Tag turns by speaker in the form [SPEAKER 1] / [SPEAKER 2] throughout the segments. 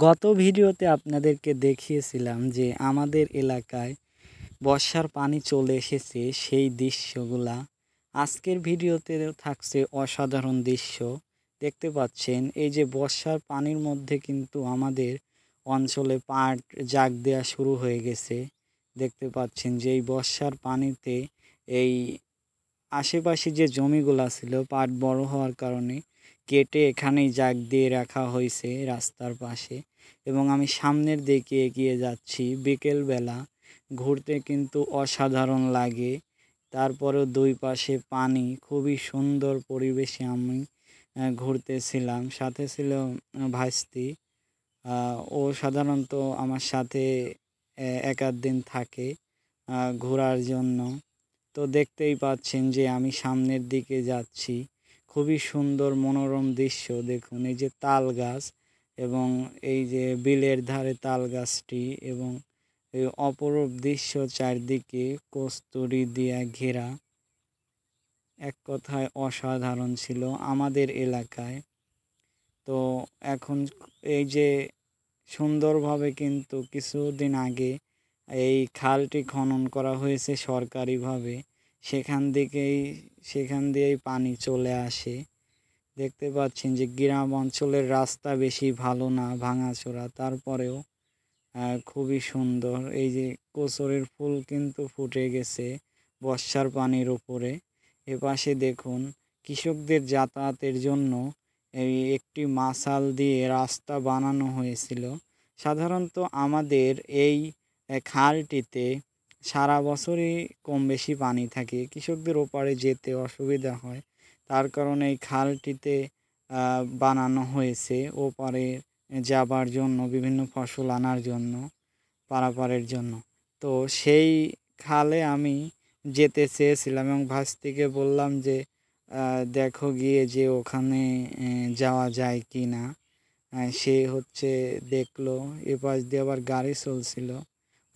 [SPEAKER 1] গত ভিডিওতে আপনাদেরকে দেখিয়েছিলাম যে আমাদের এলাকায় বর্ষার পানি চলে এসেছে সেই দৃশ্যগুলা। আজকের ভিডিওতে থাকছে অসাধারণ দৃশ্য। দেখতে পাচ্ছেন এই যে বর্ষার পানির মধ্যে কিন্তু আমাদের অঞ্চলে পাট জাগ দেওয়া শুরু হয়ে গেছে। দেখতে পাচ্ছেন যে এই বর্ষার পানিতে এই আশেপাশে যে জমিগুলা ছিল পাট বড় হওয়ার কারণে কেটে এখানেই জাগ দিয়ে রাখা হয়েছে রাস্তার পাশে। এবং আমি সামনের দিকে এগিয়ে যাচ্ছি, বিকেলবেলা ঘুরতে কিন্তু অসাধারণ লাগে। তারপরেও দুই পাশে পানি, খুবই সুন্দর পরিবেশে আমি ঘুরতেছিলাম। সাথে ছিল ভাইস্তি। ও সাধারণত আমার সাথে এক আধ দিন থাকে ঘোরার জন্য। তো দেখতেই পাচ্ছেন যে আমি সামনের দিকে যাচ্ছি, খুবই সুন্দর মনোরম দৃশ্য। দেখুন এই যে তাল গাছ এবং এই যে বিলের ধারে তাল গাছটি এবং এই অপরূপ দৃশ্য, চারদিকে কস্তুরী দিয়া ঘেরা। এক কথায় অসাধারণ ছিল আমাদের এলাকায়। তো এখন এই যে সুন্দরভাবে কিন্তু কিছুদিন আগে এই খালটি খনন করা হয়েছে সরকারিভাবে, সেখান দিয়েই পানি চলে আসে। দেখতে পাচ্ছেন যে গ্রাম অঞ্চলের রাস্তা বেশি ভালো না, ভাঙাচোরা, তারপরেও খুবই সুন্দর। এই যে কচুরির ফুল কিন্তু ফুটে গেছে বর্ষার পানির উপরে। এপাশে দেখুন কৃষকদের যাতায়াতের জন্য এই একটি মাচাল দিয়ে রাস্তা বানানো হয়েছিল। সাধারণত আমাদের এই খালটিতে সারা বছরই কম বেশি পানি থাকে, কৃষকদের ওপারে যেতে অসুবিধা হয়, তার কারণে এই খালটিতে বানানো হয়েছে ওপারে যাবার জন্য, বিভিন্ন ফসল আনার জন্য, পারাপারের জন্য। তো সেই খালে আমি যেতে চেয়েছিলাম এবং ভাস্তিকে বললাম যে দেখো গিয়ে যে ওখানে যাওয়া যায় কি না। সে দেখলো, এপাশ দিয়ে আবার গাড়ি চলছিল,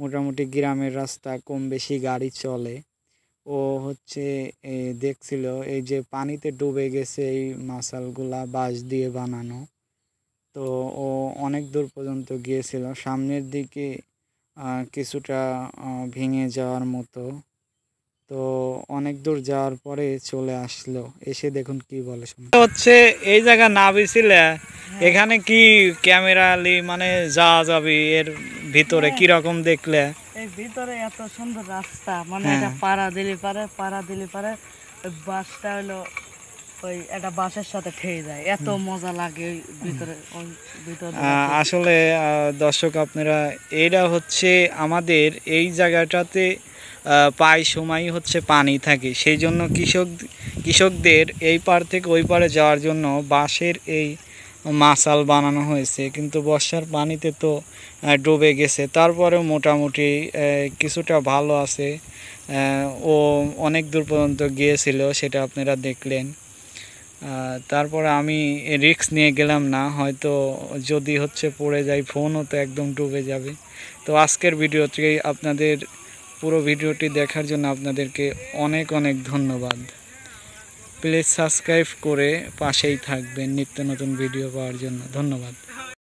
[SPEAKER 1] মোটামুটি গ্রামের রাস্তা, কম বেশি গাড়ি চলে। ও দেখছিল এই যে পানিতে ডুবে গেছে এই মাচালগুলা বাঁশ দিয়ে বানানো। তো ও অনেক দূর পর্যন্ত গিয়েছিল, সামনের দিকে কিছুটা ভেঙে যাওয়ার মতো। তো অনেক দূর যাওয়ার পরে চলে আসলো, এসে দেখুন কি বলে এই জায়গা নাবিছিলে এখানে কি ক্যামেরা মানে যাওয়া যাবে এর ভিতরে কিরকম দেখলে?
[SPEAKER 2] এই ভিতরে এত সুন্দর রাস্তা, মানে এটা পাড়া দিলে পারে বাসটা হলো ওই একটা বাসের সাথে ঠেয়ে যায়, এত মজা লাগে ভিতরে।
[SPEAKER 1] আসলে দর্শক আপনারা, এরা আমাদের এই জায়গাটাতে প্রায় সময় পানি থাকে, সেই জন্য কৃষকদের এই পার থেকে ওই পারে যাওয়ার জন্য বাঁশের এই মাচাল বানানো হয়েছে। কিন্তু বর্ষার পানিতে তো ডুবে গেছে, তারপরেও মোটামুটি কিছুটা ভালো আছে। ও অনেক দূর পর্যন্ত গিয়েছিল, সেটা আপনারা দেখলেন। তারপরে আমি রিস্ক নিয়ে গেলাম না, হয়তো যদি পড়ে যায় ফোনও তো একদম ডুবে যাবে। তো আজকের ভিডিওটি আপনাদের, পুরো ভিডিওটি দেখার জন্য আপনাদেরকে অনেক অনেক ধন্যবাদ। প্লিজ সাবস্ক্রাইব করে পাশেই থাকবেন নিত্য নতুন ভিডিও পাওয়ার জন্য। ধন্যবাদ।